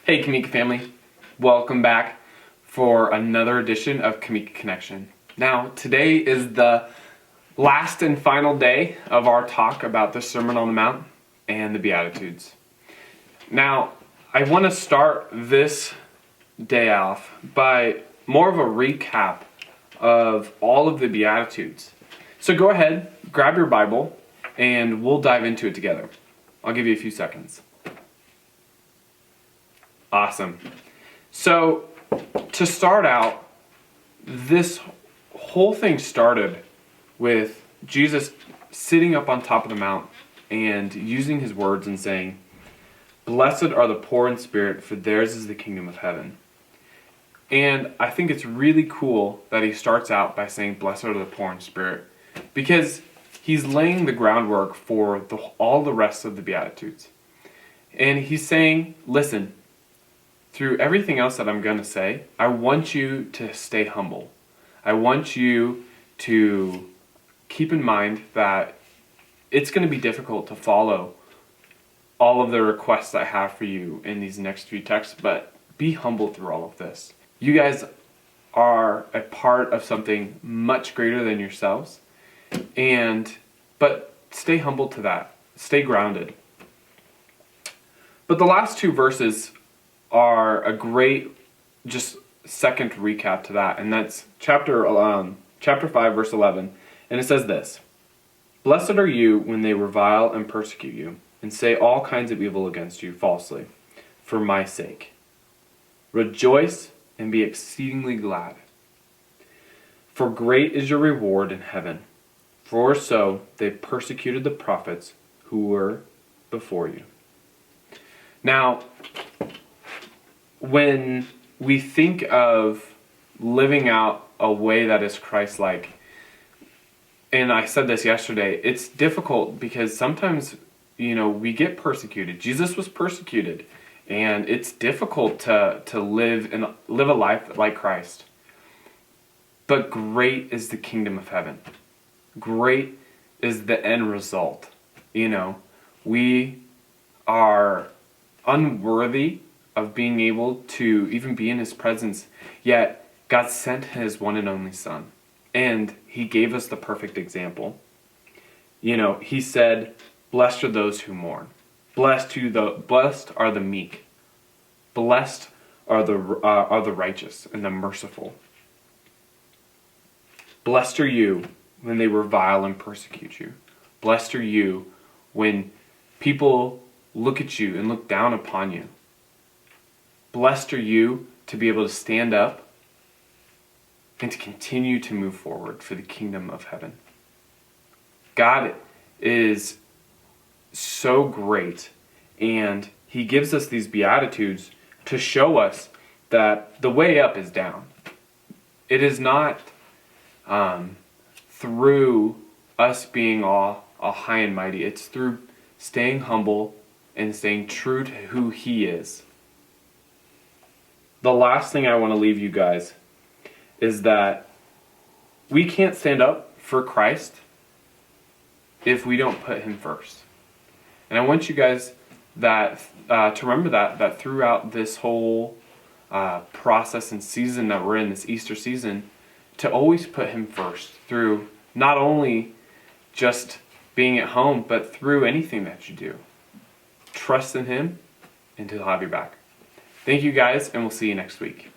Hey Comeca family, welcome back for another edition of Comeca Connection. Now, today is the last and final day of our talk about the Sermon on the Mount and the Beatitudes. Now, I want to start this day off by more of a recap of all of the Beatitudes. So go ahead, grab your Bible, and we'll dive into it together. I'll give you a few seconds. Awesome. So, to start out, this whole thing started with Jesus sitting up on top of the mount and using his words and saying, "Blessed are the poor in spirit, for theirs is the kingdom of heaven." And I think it's really cool that he starts out by saying, "Blessed are the poor in spirit," because he's laying the groundwork for all the rest of the Beatitudes. And he's saying, listen, through everything else that I'm going to say, I want you to stay humble. I want you to keep in mind that it's going to be difficult to follow all of the requests I have for you in these next few texts, but be humble through all of this. You guys are a part of something much greater than yourselves, but stay humble to that. Stay grounded. But the last two verses are a great just second recap to that, and that's chapter 5 verse 11, and it says this: "Blessed are you when they revile and persecute you and say all kinds of evil against you falsely for my sake. Rejoice and be exceedingly glad, for great is your reward in heaven, for so they persecuted the prophets who were before you." Now, when we think of living out a way that is Christ-like, and I said this yesterday, it's difficult because sometimes, we get persecuted. Jesus was persecuted, and it's difficult to live a life like Christ. But great is the kingdom of heaven. Great is the end result. We are unworthy of being able to even be in his presence, yet God sent his one and only Son, and he gave us the perfect example. He said, "Blessed are those who mourn. Blessed are the meek. Blessed are the righteous and the merciful. Blessed are you when they revile and persecute you. Blessed are you when people look at you and look down upon you. Blessed are you to be able to stand up and to continue to move forward for the kingdom of heaven." God is so great, and he gives us these Beatitudes to show us that the way up is down. It is not through us being all high and mighty. It's through staying humble and staying true to who he is. The last thing I want to leave you guys is that we can't stand up for Christ if we don't put him first. And I want you guys to remember that throughout this whole process and season that we're in, this Easter season, to always put him first through not only just being at home, but through anything that you do. Trust in him, and he'll have your back. Thank you guys, and we'll see you next week.